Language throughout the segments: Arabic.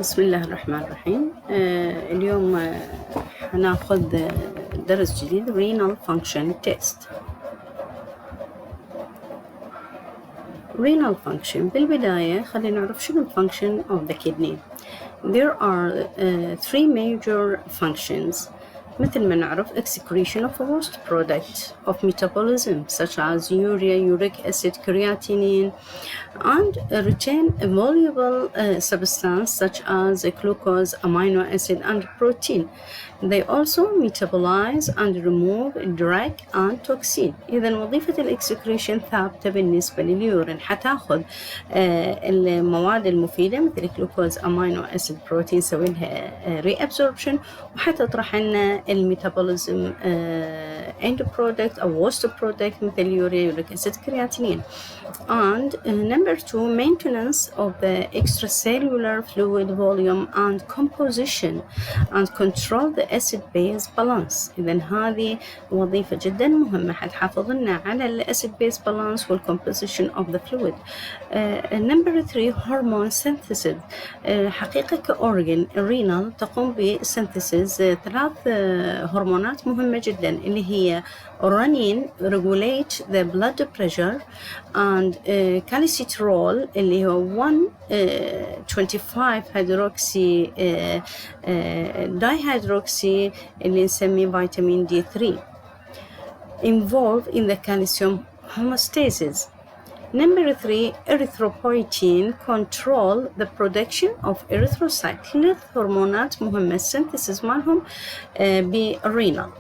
بسم الله الرحمن الرحيم. اليوم هناخذ درس جديد Renal Function Test. Renal Function بالبداية خلينا نعرف شنو function of the kidney. There are three major functions. مثل ما نعرف excretion of a waste product of metabolism such as urea, uric acid, creatinine, and retain a valuable substance such as glucose, amino acid, and protein. They also metabolize and remove drug and toxin. إذا وظيفة الإكسكريشن ثابتة بالنسبة لليورين، حتاخذ المواد المفيدة مثل الجلوكوز، أمينو أسيد، بروتين، يسوي لها ري أبسوربشن، وحتطرح لنا الميتابوليزم end product أو waste product مثل اليوريا، يوريك أسيد، كرياتينين. And number two, maintenance of the extracellular fluid volume and composition and control the acid-base balance. إذن هذه وظيفة جدا مهمة، حتحافظ لنا على ال acid-base balance وال composition of the fluid. Number three, hormone synthesis. حقيقة كأورجن الرينال تقوم بسynthesis ثلاث هرمونات مهمة جدا اللي هي renin regulate the blood pressure and calcitrol اللي هو 1,25 hydroxy dihydroxy اللي نسميه فيتامين D3 involved in the calcium homeostasis. Number three, erythropoietin control the production of erythrocyte. ثلاث هرمونات مهمة synthesis مالهم بالرينال.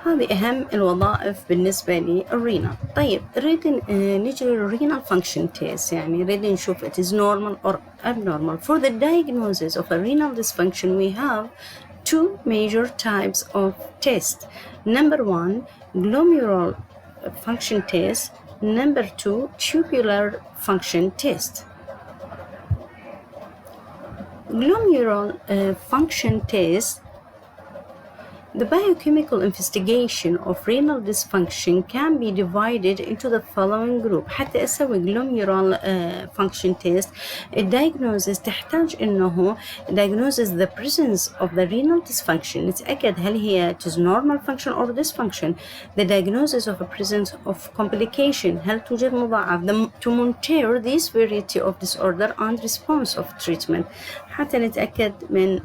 هذه أهم الوظائف بالنسبة للرينال. طيب نريد نجري الرينال function test، يعني نريد نشوف it is normal or abnormal. For the diagnosis of a renal dysfunction we have two major types of tests. Number one, glomerular function test. Number two, tubular function test. Glomerular function test. The biochemical investigation of renal dysfunction can be divided into the following group. حتى أسوي glomerular function test الdiagnosis تحتاج إنه diagnoses the presence of the renal dysfunction. نتأكد هل هي it is normal function or dysfunction. The diagnosis of a presence of complication، هل توجد مضاعف. To monitor the severity of disorder and response of treatment، حتى نتأكد من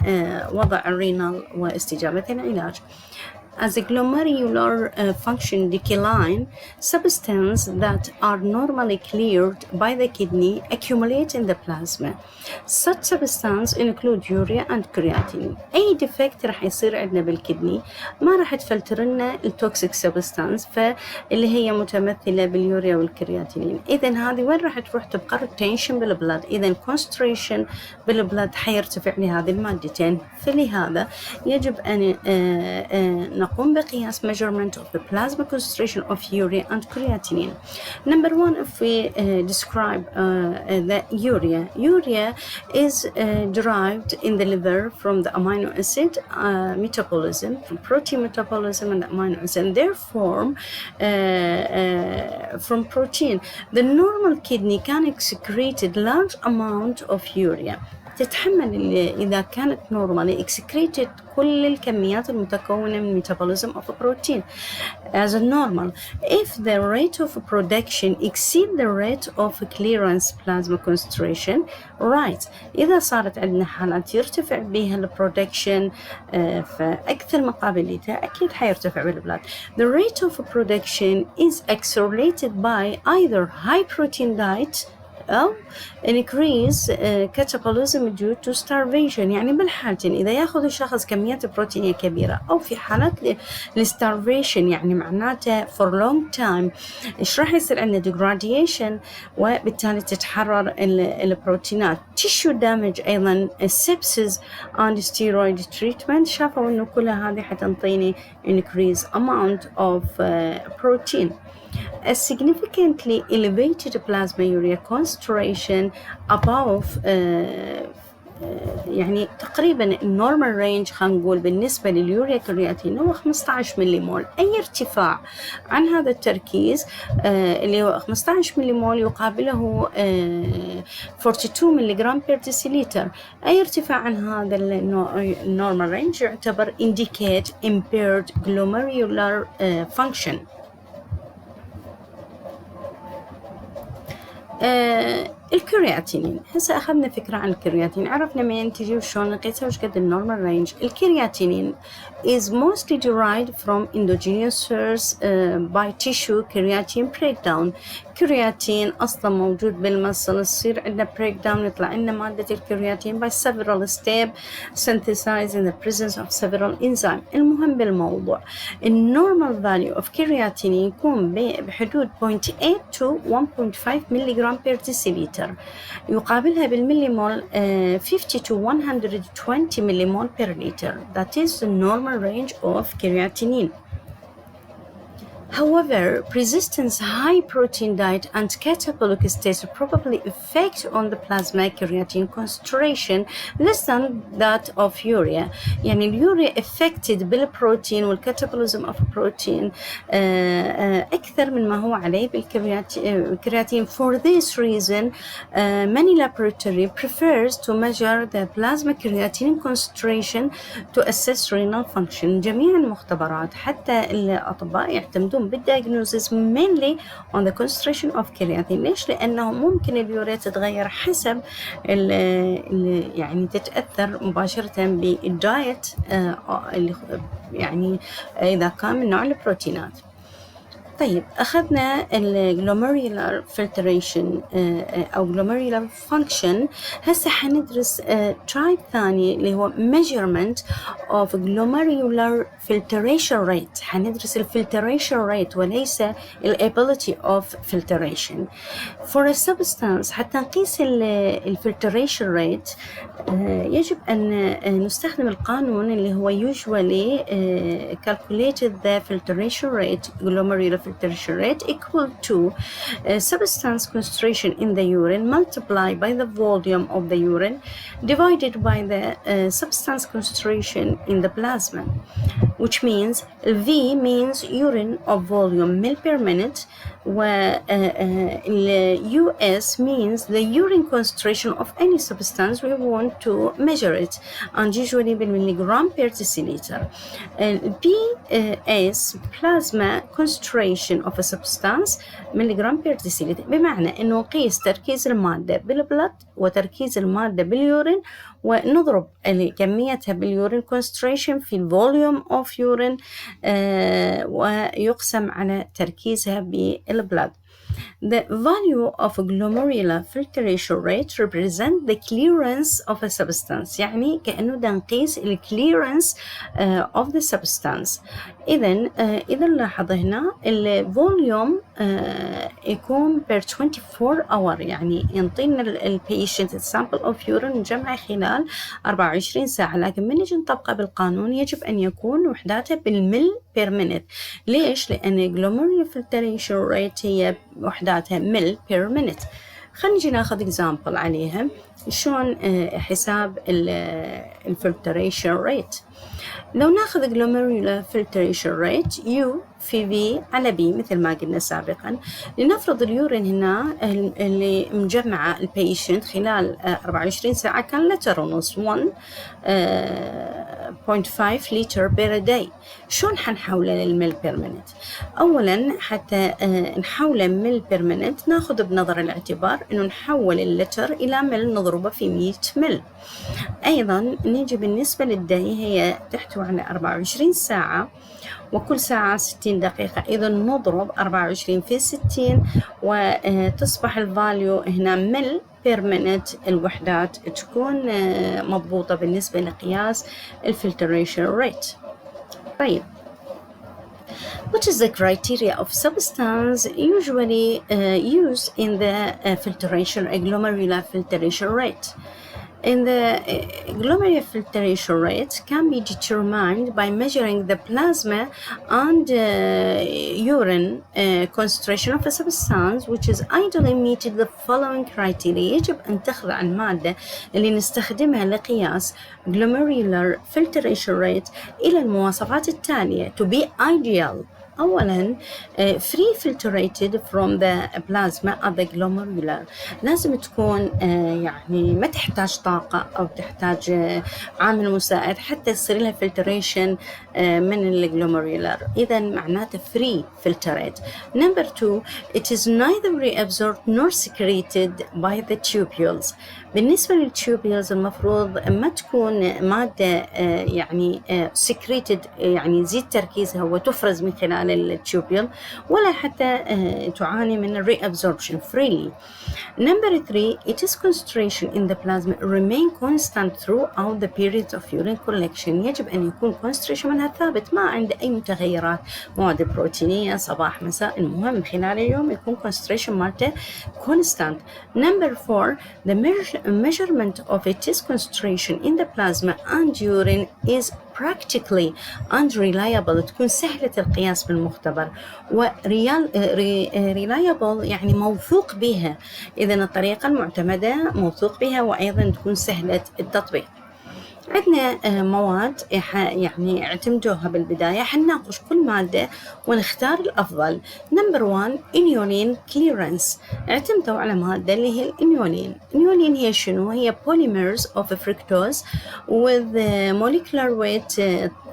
وضع الرينال واستجابة العلاج. As a glomerular function decline, substances that are normally cleared by the kidney accumulate in the plasma. Such substances include urea and creatinine. أي defect راح يصير عندنا بالكدني ما راح تفلتر لنا التوكسيك سبستانس، فاللي هي متمثلة باليوريا والكرياتينين. إذا هذه وين راح تروح؟ تبقى retention بالبلاد. إذا concentration بالبلاد حيرتفع لهذه المادتين، فلهذا يجب أن نقوم بقياس measurement of the plasma concentration of urea and creatinine. Number one, if we describe the urea is derived in the liver from the amino acid metabolism, from protein metabolism and the amino acid, and therefore from protein. The normal kidney can excrete a large amount of urea. تتحمل إذا كانت normally excreted كل الكميات المتكونة من metabolism of a protein as a normal. If the rate of production exceed the rate of clearance plasma concentration, right، إذا صارت عندنا حالات يرتفع بها البرودكشن فأكثر من قابليتها أكيد حيرتفع بالبلاد. The rate of production is accelerated by either high protein diet أو increase catabolism due to starvation. يعني بالحالتين إذا يأخذ الشخص كميات بروتينية كبيرة أو في حالات starvation يعني معناته for long time إيش راح يصير عندنا degradation وبالتالي تتحرر البروتينات. tissue damage أيضا sepsis and steroid treatment شافوا إنه كل هذه حتنطيني increase amount of protein. A significantly elevated plasma urea concentration above يعني تقريبا النورمال رينج خلينا نقول بالنسبة لليوريا كرياتين هو 15 ملي مول. أي ارتفاع عن هذا التركيز اللي هو 15 ملي مول يقابله 42 ملي جرام بير ديسيليتر. أي ارتفاع عن هذا النورمال رينج يعتبر indicate impaired glomerular function. الكرياتينين، هسه أخذنا فكرة عن الكرياتين، عرفنا منين تجي وشون نقيسها وش قد النورمال رينج. الكرياتينين is mostly derived from endogenous source by tissue creatine breakdown. كرياتين أصلا موجود بالمصل، يصير عندنا breakdown يطلع لنا مادة الكرياتين by several steps synthesized in the presence of several enzymes. المهم بالموضوع النورمال value of كرياتين يكون بحدود 0.8 to 1.5 ملغ per deciliter، يقابلها بالملي مول 50 to 120 ملي مول per liter. That is the normal range of creatinine. However, persistence high protein diet and catabolic states probably affect on the plasma creatine concentration less than that of urea. يعني اليوريا affected بالبروتين والكاتابوليزم of protein أكثر من ما هو عليه بالكرياتين. For this reason, many laboratory prefers to measure the plasma creatine concentration to assess renal function. جميع المختبرات حتى الأطباء يعتمدون بالdiagnosis mainly on the concentration of creatine. ليش؟ لأنه ممكن اليوريا تتغير حسب يعني تتأثر مباشرة بالدايت يعني إذا كان من نوع البروتينات. طيب أخذنا الجلوميرولار فلتريشن أو جلوميرولار فانكشن. هسه حندرس ترايب ثاني اللي هو measurement of glomerular filtration rate. حندرس الفلتريشن ريت وليس الability of filtration. For a substance حتى نقيس الفلتريشن ريت يجب أن نستخدم القانون اللي هو usually calculated the filtration rate glomerular filtration rate equal to substance concentration in the urine multiplied by the volume of the urine divided by the substance concentration in the plasma, which means V means urine of volume mil per minute, US means the urine concentration of any substance we want to measure it, and usually بالمليغرام per deciliter. PS plasma concentration of a substance مليغرام per deciliter، بمعنى إنه نقيس تركيز المادة بالبلد وتركيز المادة باليورين ونضرب كميتها باليورين concentration في الفوليوم of urine ويقسم على تركيزها بالبلد. The value of glomerular filtration rate represent the clearance of a substance. يعني كأنه نقيس ال clearance of the substance. إذا لاحظ هنا الفوليوم يكون per 24 hour، يعني ينطينا ال patient sample of urine نجمع خلال 24 ساعة، لكن من نجي نطبقه بالقانون يجب أن يكون وحداته بالمل per minute. ليش؟ لأن glomerular filtration rate هي وحداتها مل per minute. خلينا نجي ناخذ example عليها شلون حساب الفلتريشن ريت. لو ناخذ glomerular filtration rate U في V على B مثل ما قلنا سابقا، لنفرض اليورين هنا اللي مجمعة البيشنت خلال 24 ساعة كان لتر ونص 1.5 لتر بير داي. شلون حنحوله للميل بير مينت؟ أولا حتى نحوله ميل بير مينت ناخذ بنظر الاعتبار إنه نحول اللتر إلى ميل نضربه في 100 ميل. أيضا نيجي بالنسبة للداي هي تحتوي على 24 ساعة وكل ساعة 60 دقيقة، إذا نضرب 24 في 60 وتصبح الفاليو هنا مل بير مينت. الوحدات تكون مضبوطة بالنسبة لقياس الفلتريشن ريت. طيب What is the criteria of substance usually used in the filtration glomerular filtration rate? In the glomerular filtration rate can be determined by measuring the plasma and urine concentration of a substance which is ideally meeting the following criteria. يجب أن تخضع المادة اللي نستخدمها لقياس glomerular filtration rate إلى المواصفات التالية to be ideal. أولاً free filtrated from the plasma at the glomerular. لازم تكون يعني ما تحتاج طاقة أو تحتاج عامل مساعد حتى يصير لها filtration من الجلوميرولار. إذا معناته free filtrate. Number 2, it is neither reabsorbed nor secreted by the tubules. بالنسبة للتيوبيلز المفروض ما تكون مادة يعني secreted يعني يزيد تركيزها وتفرز من خلال التيوبيل ولا حتى تعاني من reabsorption freely. Number 3, its concentration in the plasma remain constant throughout the period of urine collection. يجب أن يكون concentration منها ثابت ما عنده أي متغيرات مواد بروتينية صباح مساء المهم خلال اليوم يكون concentration مالته constant. Number 4, the measurement of its concentration in the plasma and urine is practically unreliable. تكون سهلة القياس بالمختبر و reliable يعني موثوق بها. إذن الطريقة المعتمدة موثوق بها وأيضا تكون سهلة التطبيق. عندنا مواد يعني اعتمدوها بالبداية حنناقش كل مادة ونختار الأفضل. Number 1 inulin clearance. اعتمدوا على مادة اللي هي الانيولين. الانيولين هي شنو؟ هي polymers of fructose with molecular weight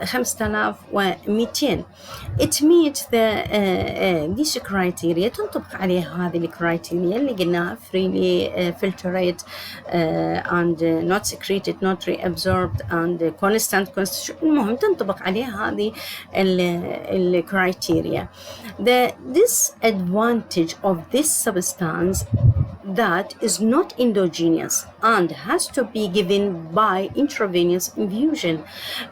5200. It meets these criteria. تنطبق عليها هذه الكرايتيريا اللي قلناها freely filtrate and not secreted, not reabsorbed and constant concentration. المهم تنطبق عليها هذه الكرايتيريا. The disadvantage of this substance that is not endogenous and has to be given by intravenous infusion.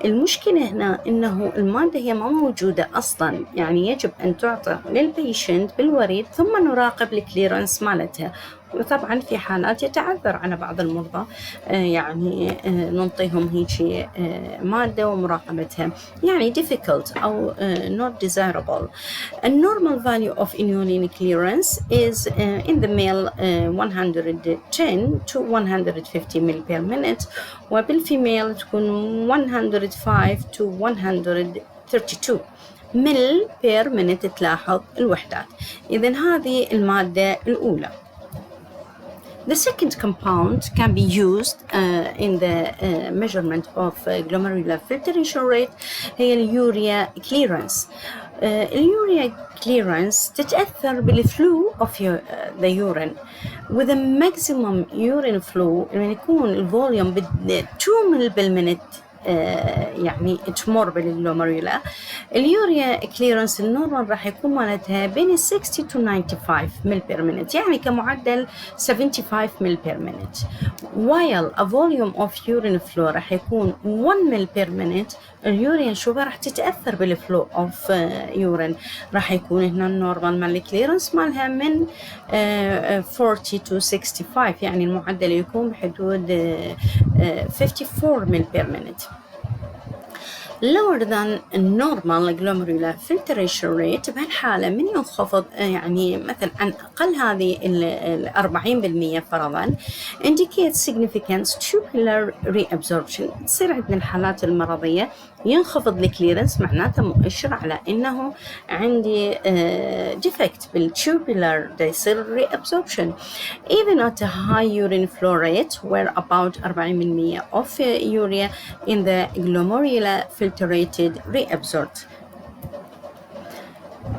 المشكلة هنا إنه المادة هي ما موجودة أصلاً يعني يجب أن تعطى للبيشنت بالوريد ثم نراقب الكليرنس مالتها. وطبعا في حالات يتعذر على بعض المرضى يعني ننطيهم هيك مادة ومراقبتها يعني difficult أو not desirable. A normal value of inulin clearance is in the male 110 to 150 ml per minute وبالفيميل تكون 105 to 132 مل per minute. تلاحظ الوحدات. إذن هذه المادة الأولى. The second compound can be used in the measurement of glomerular filtration rate هي اليوريا clearance. اليوريا clearance تتأثر بالflow of the urine with a maximum urine flow لما يكون الفوليوم 2 ml بالمنت يعني تمر بالجلوميرولا. اليوريا كليرنس النورمال راح يكون مالتها بين 60 to 95 مل بير مينت يعني كمعدل 75 مل بير مينت while a volume of urine flow راح يكون 1 مل بير مينت. اليوريا نشوفها راح تتأثر بالفلو اوف يورين راح يكون هنا النورمال مال الكليرنس مالها من 40 to 65 يعني المعدل يكون بحدود 54 مل بير مينت. lower than normal glomerular filtration rate بهالحالة من ينخفض يعني مثلا عن أقل هذه 40% فرضا indicates significant tubular reabsorption. تصير عندنا الحالات المرضية ينخفض الكليرنس معناته مؤشر على إنه عندي defect بالtubular دا يصير reabsorption. Even at a high urine flow rate where about 40% of urea in the glomerular filtrated reabsorbed.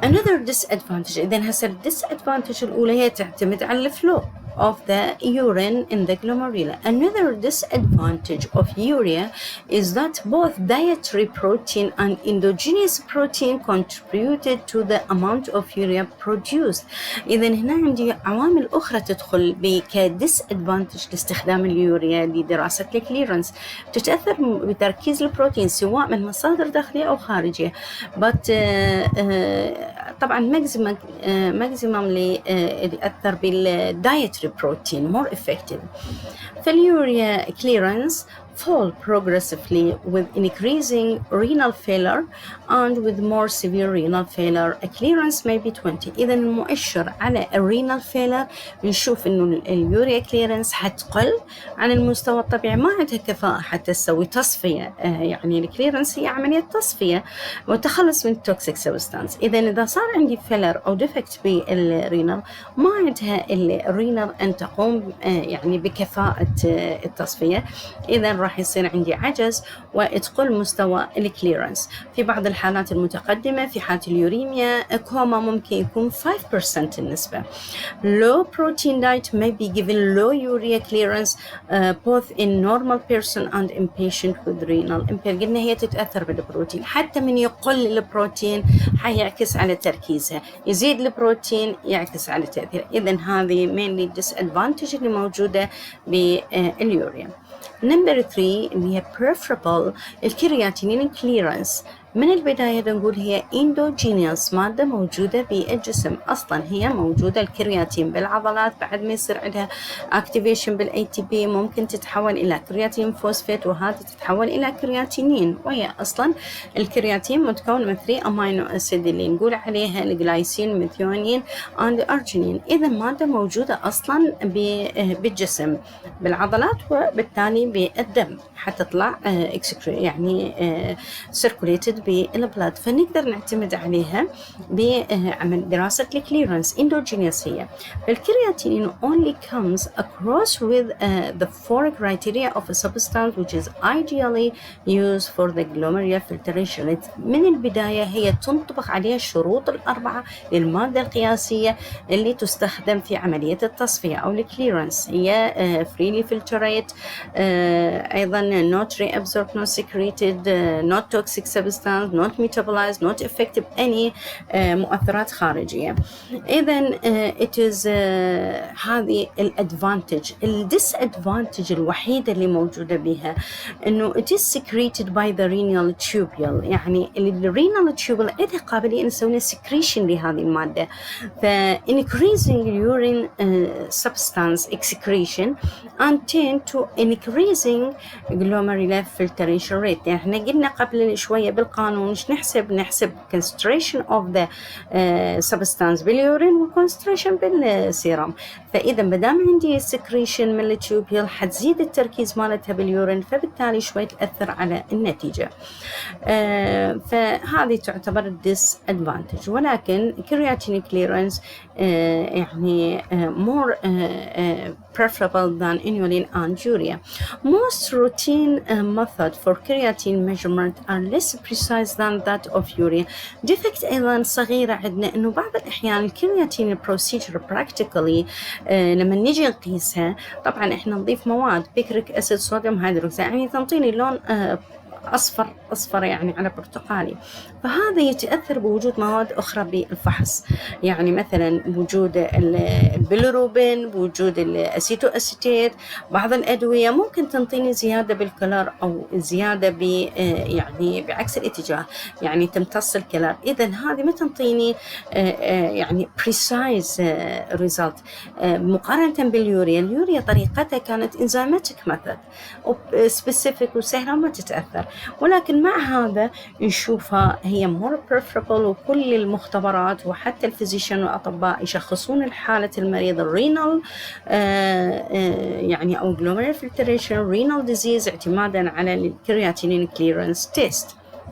Another disadvantage إذن هسه disadvantage الأولى هي تعتمد على الفلو of the urine in the glomerula. Another disadvantage of urea is that both dietary protein and endogenous protein contributed to the amount of urea produced. إذن هنا عندي عوامل أخرى تدخل كdisadvantage لاستخدام اليوريا لدراسة الكليرنس تتأثر بتركيز البروتين سواء من مصادر داخلية أو خارجية. but طبعا maximum اللي يأثر بالdietary the protein more effective. فاليوريا clearance fall progressively with increasing renal failure, and with more severe renal failure a clearance may be 20. إذا المؤشر على الرينال failure نشوف إنه اليوريا clearance حتقل عن المستوى الطبيعي، ما عندها كفاءة حتى تسوي تصفية، يعني الكليرنس هي عملية تصفية وتخلص من التوكسيك سبستانس. إذا صار عندي فيلر أو ديفكت بالرينال ما عندها الرينال أن تقوم يعني بكفاءة التصفية، إذا راح يصير عندي عجز وتقل مستوى الكليرنس. في بعض الحالات المتقدمة في حالة اليوريميا كوما ممكن يكون 5% النسبة. Low protein diet may be given low urea clearance both in normal person and in patient with renal impairment. قلنا هي تتأثر بالبروتين، حتى من يقل البروتين حيعكس على تركيزها، يزيد البروتين يعكس على تأثير. إذن هذه mainly disadvantage اللي موجودة باليوريا. نمبر 3 اللي هي preferable الكرياتينين clearance. من البداية نقول هي endogenous، مادة موجودة بالجسم، أصلا هي موجودة الكرياتين بالعضلات، بعد ما يصير عندها activation بالATP ممكن تتحول إلى كرياتين فوسفات، وهذه تتحول إلى كرياتينين، وهي أصلا الكرياتين متكون من 3 أمينو أسيد اللي نقول عليها الجلايسين ميثيونين and أرجينين. إذا مادة موجودة أصلا بالجسم بالعضلات وبالتالي بالدم حتطلع يعني circulated بالبلاد، فنقدر نعتمد عليها بعمل دراسة الكليرنس endogenous. هي الكرياتين only comes across with the 4 criteria of a substance which is ideally used for the glomerular filtration. من البداية هي تنطبق عليها الشروط الأربعة للمادة القياسية اللي تستخدم في عملية التصفية أو الكليرنس. هي freely filtrate، أيضا not reabsorbed, not secreted, not toxic substance, not metabolized, not affected any مؤثرات خارجية. إذن it is هذه الادفانتج. الديسادفانتج الوحيدة اللي موجودة بها إنه it is secreted by the renal tubule، يعني الرينال تيوبل عندها قابلية أن نسوي secretion لهذه المادة، ف increasing urine substance excretion and tend to increasing glomerular filtration rate. يعني احنا قلنا قبل شوية بالقانون ايش نحسب concentration of the substance باليورين و concentration بالسيرم، فإذا مدام عندي secretion من التيوبيل حتزيد التركيز مالتها باليورين، فبالتالي شوي تأثر على النتيجة. فهذه تعتبر disadvantage. ولكن creatinine clearance يعني more preferable than inulin and urea. Most routine method for creatine measurement are less precise than that of urea. defect أيضا صغيرة عندنا إنه بعض الأحيان الكرياتين procedure practically لما نيجي نقيسها طبعا إحنا نضيف مواد بيكريك أسيد صوديوم هيدروكسيد، يعني تنطيني لون أصفر يعني على برتقالي، فهذا يتأثر بوجود مواد أخرى بالفحص، يعني مثلا وجود البيليروبين، وجود الأسيتو أسيتيت، بعض الأدوية ممكن تنطيني زيادة بالكلار أو زيادة يعني بعكس الاتجاه، يعني تمتص الكلار. إذا هذه ما تنطيني يعني precise result مقارنة باليوريا. اليوريا طريقتها كانت enzymatic method specific وسهلة وما تتأثر، ولكن مع هذا نشوفها هي more preferable، وكل المختبرات وحتى الفيزيشن والأطباء يشخصون الحالة المريض الرينال يعني أو glomerular filtration renal disease اعتمادا على الكرياتينين clearance test.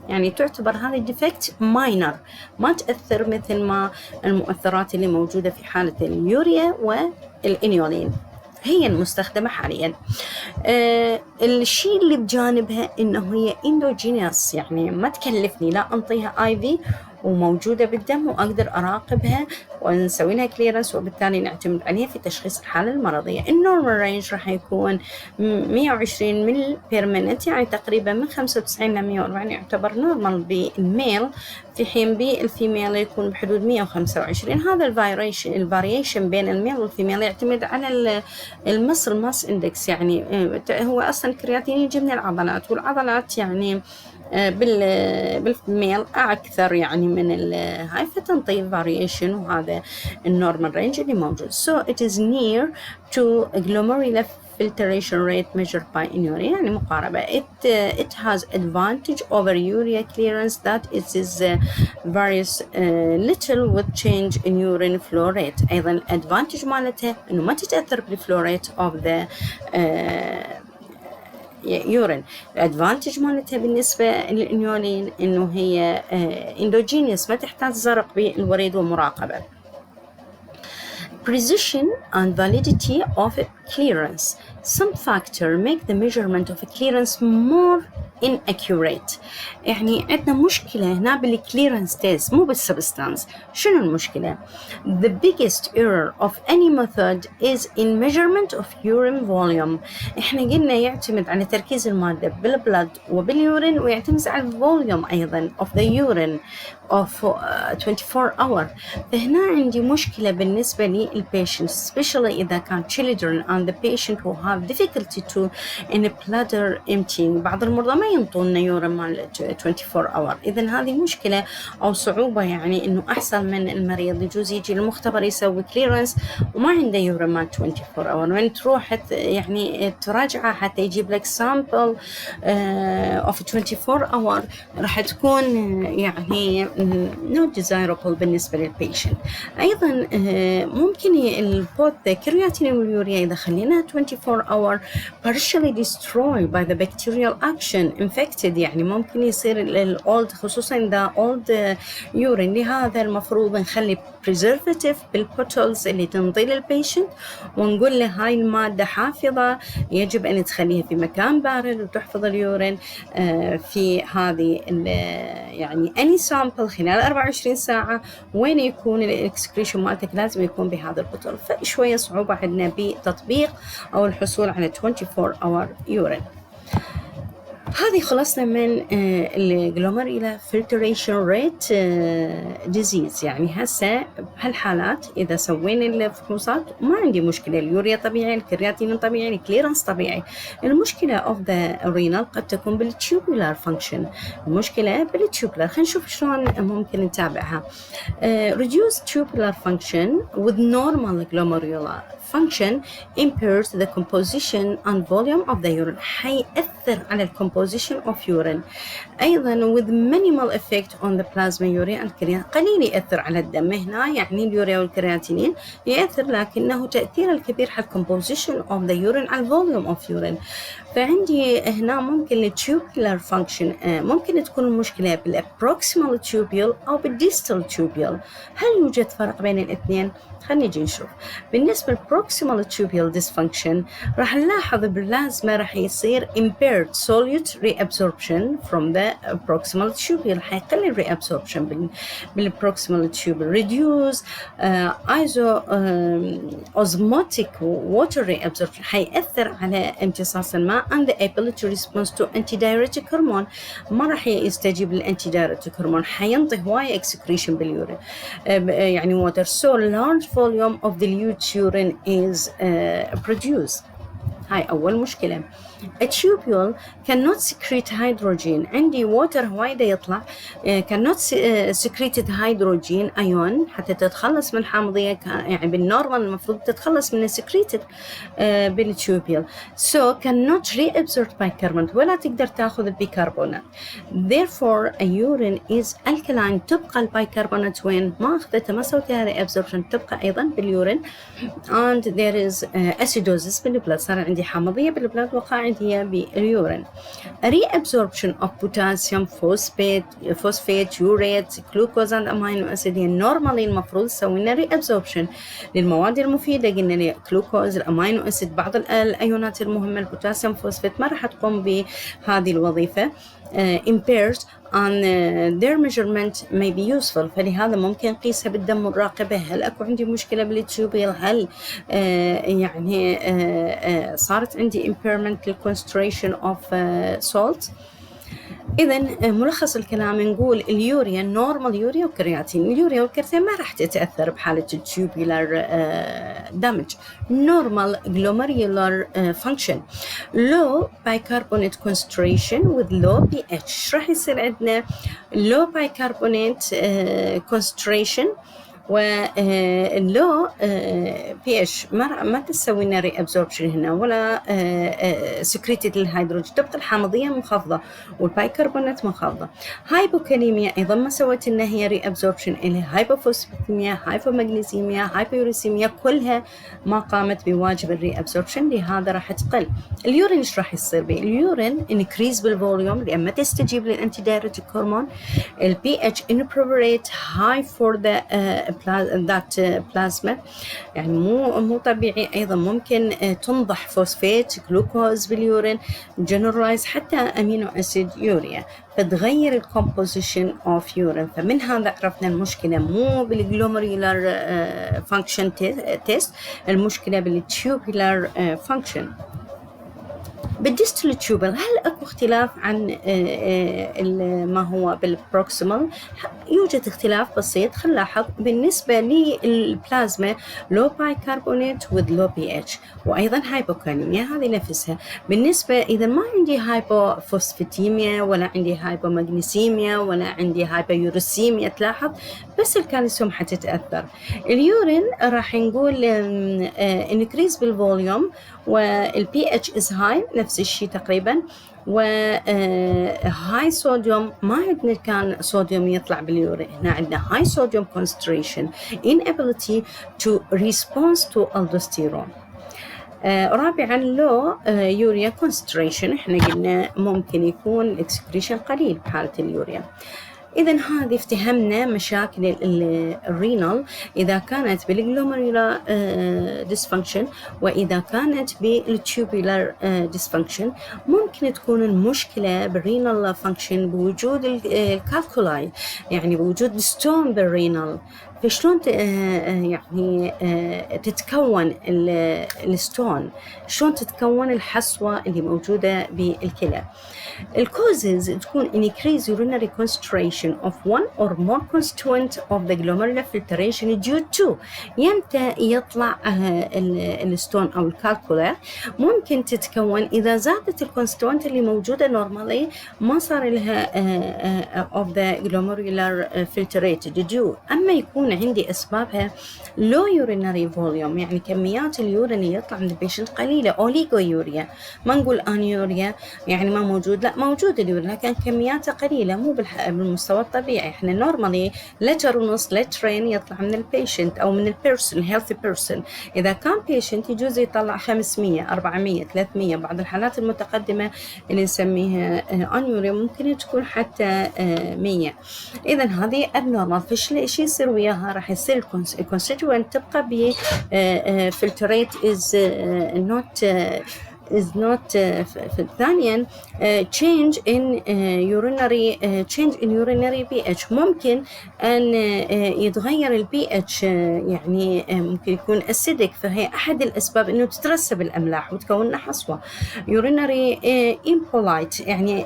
يعني تعتبر هذه ديفكت ماينر، ما تأثر مثل ما المؤثرات اللي موجودة في حالة اليوريا والإنيولين هي المستخدمة حاليا. الشيء اللي بجانبها إنه هي اندوجينيوس، يعني ما تكلفني لا أنطيها IV وموجودة بالدم وأقدر أراقبها ونسوي لها كليرنس، وبالتالي نعتمد عليها في تشخيص الحالة المرضية. النورمال رينج راح يكون 120 مل بير مينت، يعني تقريبا من 95 ل 140 يعتبر نورمال بالميل، في حين بالفيميل يكون بحدود 125. هذا الفاريشن بين الميل والفيميل يعتمد على المصل ماس اندكس، يعني هو أصلا الكرياتين يجي من العضلات، والعضلات يعني بالميل أكثر يعني من هاي، فتنطي variation، وهذا النورمال رينج اللي موجود. So it is near to glomerular filtration rate measured by urea، يعني مقاربة. It has advantage over urea clearance that it is varies little with change in urine flow rate. أيضا advantage مالتها إنه ما تتأثر بالفلو rate of the يورين. الادفانتج مالتها بالنسبة للانيولين انه هي اندوجينيوس، ما تحتاج زرق بالوريد ومراقبة. Precision and validity of clearance. Some factors make the measurement of clearance more inaccurate. يعني عندنا مشكلة هنا بالclearance test مو بالسبستانس. شنو المشكلة؟ The biggest error of any method is in measurement of urine volume. احنا قلنا يعتمد على تركيز المادة بالبلد وباليورين، ويعتمد على الفوليوم أيضا of the urine of 24 hour. فهنا عندي مشكلة بالنسبة للpatient especially إذا كان children and the patient who have difficulty to in bladder emptying. بعض المرضى ما ينطون يورين مال 24 hour. إذن هذه مشكلة أو صعوبة، يعني إنه أحسن من المريض يجوز يجي للمختبر يسوي clearance وما عنده يورين مال 24 hour، وين تروح يعني تراجعه حتى يجيب لك sample of 24 hour راح تكون يعني not desirable بالنسبة للبيشنت. أيضا ممكن البوث كرياتين واليوريا إذا خليناها 24 hour partially destroyed by the bacterial action infected، يعني ممكن يصير الأولد خصوصا the old urine. لهذا المفروض نخلي preservative بالبوتلز اللي تنطي للبيشنت، ونقول له هاي المادة حافظة، يجب أن تخليها في مكان بارد وتحفظ اليورين في هذه يعني any sample خلال 24 ساعة. وين يكون الاكسكريشن مالتك لازم يكون بهذا البوتل. فشوية صعوبة عندنا بتطبيق أو الحصول على 24 hour urine. هذه خلصنا من الجلوميريلا فلتريشن ريت ديزيز. يعني هسه بهالحالات إذا سوينا الفحوصات ما عندي مشكلة، اليوريا طبيعي، الكرياتين طبيعي، الكليرنس طبيعي. المشكلة of the renal قد تكون بالتيوبولار فانكشن. المشكلة بالتيوبولار. خلينا نشوف شلون ممكن نتابعها. reduced tubular function with normal glomerular function impairs the composition and volume of the urine. حيأثر على composition of urine. أيضا with minimal effect on the plasma urea and creatinine. قليل يأثر على الدم هنا، يعني اليوريا والكرياتينين يأثر، لكنه تأثير الكبير على composition of the urine على volume of urine. فعندي هنا ممكن التيوبولار فانكشن ممكن تكون المشكلة بالبروكسيمال تيوبيول أو بالديستال تيوبيول. هل يوجد فرق بين الاثنين؟ خلينا نجي نشوف. بالنسبة للبروكسيمال تيوبيول ديسفانكشن راح نلاحظ بالبلازما راح يصير impaired solute reabsorption from the proximal tubule. حيقل reabsorption بالبروكسيمال تيوبيول. reduce osmotic water reabsorption. حيأثر على امتصاص الماء and the ability response to antidiuretic hormone. ما راح يستجيب للانتيدايريتيك هرمون، حينطي هواية excretion باليورين يعني water. So large volume of dilute urine is produced. هاي أول مشكلة. A tubule cannot secrete hydrogen. عندي water هواية يطلع cannot secrete hydrogen ion حتى تتخلص من الحامضية، يعني بالنورمال المفروض تتخلص من secreted بالتوبيول. So cannot reabsorb bicarbonate، ولا تقدر تأخذ البيكربونات. Therefore a urine is alkaline. تبقى البيكربونات وين؟ ما أخذتها، ما سويتها reabsorption، تبقى أيضا باليورين. And there is acidosis بالبلاد. صار عندي حامضية بالبلاد وقاعدية باليورين. reabsorption of potassium, phosphate, urate, glucose and amino acid. normally المفروض سوينا reabsorption للمواد المفيدة، قلنا لي glucose، الامينو اسيد، بعض الايونات المهمة، البوتاسيوم، فوسفات ما راح تقوم بهذه الوظيفة. impairs and their measurement may be useful. فلهذا ممكن نقيسها بالدم ونراقبها. هل اكو عندي مشكلة بالتيوبيل؟ هل يعني صارت عندي impairment للconcentration of salt؟ إذن ملخص الكلام نقول اليوريا نورمال يوريا وكرياتين. اليوريا والكرياتين ما راح تتأثر بحالة التيوبولار دامج. نورمال جلوميريولار فانكشن. low bicarbonate concentration with low pH. راح يصير عندنا low bicarbonate concentration واللو بي اتش ما تسوي لنا ري ابزوربشن هنا ولا سكريتد الهيدروجين، تبقى الحامضيه منخفضه والبايكربونات منخفضه. هايبوكاليميا ايضا ما سوت لنا هي ري ابزوربشن، اللي هايبوفوسفاتيميا، هايبومغنيسيميا، هايبويوريسيميا، كلها ما قامت بواجب الري ابزوربشن، لهذا راح تقل. اليورين ايش راح يصير به؟ اليورين انكريز بالفوليوم لان ما تستجيب للانتي دايريتيك هرمون. البي اتش inappropriate high for the that plasma، يعني مو طبيعي. ايضا ممكن تنضح فوسفات جلوكوز باليورين، جنرالايز حتى امينو اسيد يوريا، فتغير الكومبوزيشن اوف يورين. فمن هذا عرفنا المشكله مو بالجلوميرولار فانكشن تيست، المشكله بالتيوبولار فانكشن. بالديستال تيوبل هل اكو اختلاف عن ما هو بالبروكسيمال؟ يوجد اختلاف بسيط. خلينا نلاحظ بالنسبه للبلازما لو بايكربونات with low pH، وايضا هايبوكاليميا هذه نفسها. بالنسبه اذا ما عندي هايبوفوسفاتيميا ولا عندي هايبومغنيسيميا ولا عندي هايبويوريسيميا، تلاحظ بس الكالسيوم حتتاثر. اليورين راح نقول increase بالفوليوم والبي اتش از هاي، نفس الشيء تقريبا، وهاي صوديوم ما عندنا كان صوديوم يطلع باليورين، هنا عندنا هاي صوديوم concentration inability to respond to aldosterone. رابعا لو يوريا concentration، احنا قلنا ممكن يكون الاكسكريشن قليل بحالة اليوريا. إذا هذه افتهمنا مشاكل الرينال إذا كانت بالجلوميرولار ديسفانكشن وإذا كانت بالتيوبولار ديسفانكشن. ممكن تكون المشكلة بالرينال فانكشن بوجود الكالكولاي، يعني بوجود ستون بالرينال. فشلون يعني تتكون الستون، شلون تتكون الحصوة اللي موجودة بالكلى. الكوزز تكون increase urinary concentration of one or more constituent of the glomerular filtration due to يمتى يطلع الستون أو الكالكولا. ممكن تتكون إذا زادت الكونستوانت اللي موجودة normally ما صار لها of the glomerular filtrated due. أما يكون عندي أسبابها low urinary volume، يعني كميات اليورين اللي يطلع من البيشنت قليلة، أوليغويوريا، ما نقول أنيوريا يعني ما موجود، لا موجود اليورين لكن كمياته قليلة مو بالمستوى الطبيعي. احنا نورمالي لتر ونص لترين يطلع من البيشنت أو من البيرسون هيلثي بيرسون. إذا كان بيشنت يجوز يطلع 500 400 300، بعض الحالات المتقدمة اللي نسميها أنيوريا ممكن تكون حتى 100. إذا هذه abnormal. فش يصير وياها؟ راح يصير الكونستيتوينت تبقى ب filtrate is not ثانيا change in urinary pH. ممكن أن يتغير البي اتش، يعني ممكن يكون acidic، فهي أحد الأسباب إنه تترسب الأملاح وتكون لنا حصوة. urinary impolite، يعني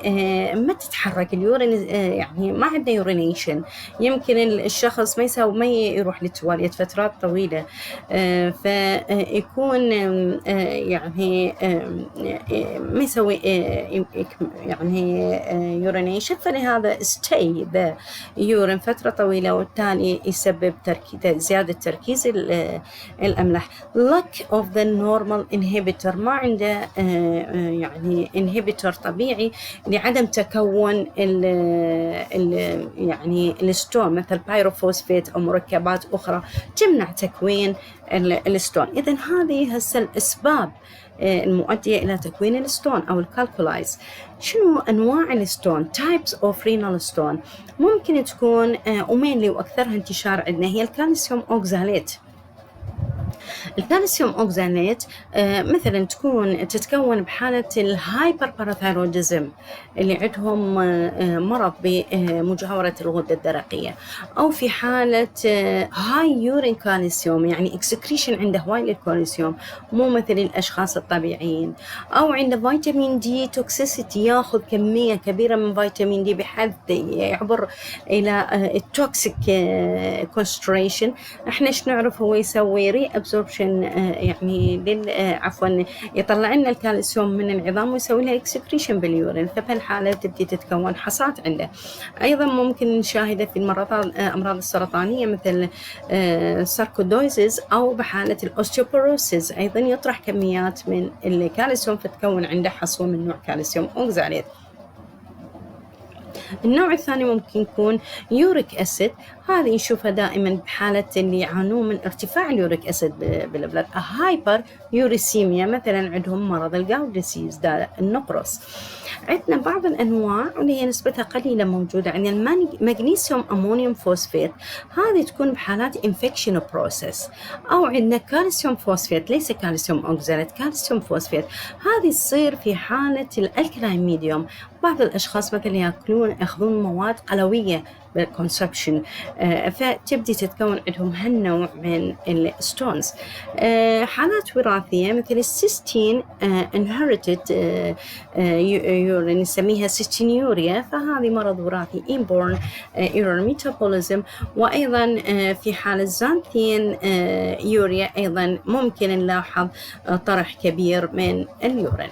ما تتحرك اليورين، يعني ما عنده urination. يمكن الشخص ما يروح للتواليت فترات طويلة، فيكون يعني ما يسوي يعني urination، فلهذا stay the urine فترة طويلة وبالتالي يسبب زيادة تركيز الأملاح. lack of the normal inhibitor، ما عنده يعني inhibitor طبيعي لعدم تكون يعني الستون مثل بايروفوسفات أو مركبات أخرى تمنع تكوين الستون. إذن هذه هسه الأسباب المؤدية إلى تكوين الستون أو الكالكولايز. شنو أنواع الستون؟ types of renal stone. ممكن تكون ومينلي وأكثرها انتشار عندنا هي الكالسيوم أوكزاليت. الكالسيوم أوكزاليت مثلا تتكون بحالة الهايبر باراثايروديزم اللي عندهم مرض بمجاورة الغدة الدرقية، أو في حالة هاي يورين كالسيوم، يعني اكسكريشن عنده هواي للكالسيوم مو مثل الأشخاص الطبيعيين، أو عنده فيتامين دي توكسيسيتي، ياخذ كمية كبيرة من فيتامين دي بحد يعبر إلى التوكسيك كونستريشن. احنا ايش نعرف؟ هو يسوي ري ابزوربشن ابسوربشن يعني عفوا يطلع لنا الكالسيوم من العظام ويسوي لها اكسكريشن باليورين، فبهالحالة تبدي تتكون حصات عنده. أيضا ممكن نشاهده في الأمراض السرطانية مثل ساركودوزيز أو بحالة الأوستيوبوروسيس، أيضا يطرح كميات من الكالسيوم فتكون عنده حصوة من نوع كالسيوم أوكزاليت. النوع الثاني ممكن يكون يوريك أسيد، هذه نشوفها دائما بحالة اللي يعانون من ارتفاع اليوريك أسيد بالبلد، هايبر يوريسيميا مثلا عندهم مرض الجاود ديسيز النقرس. عندنا بعض الأنواع اللي هي نسبتها قليلة موجودة، عندنا المغنيسيوم أمونيوم فوسفات، هذه تكون بحالات انفكشن بروسيس. أو عندنا كالسيوم فوسفات، ليس كالسيوم أوكزاليت، كالسيوم فوسفات، هذه تصير في حالة الألكلاين ميديوم. بعض الأشخاص مثلا يأخذون مواد قلوية بالكونسبشن، فتبدي تتكون عندهم هالنوع من الستونز. حالات وراثية مثل السيستين inherited نسميها سيستينيوريا، فهذه مرض وراثي inborn error metabolism. وأيضا في حالة زانثين يوريا أيضا ممكن نلاحظ طرح كبير من اليورين.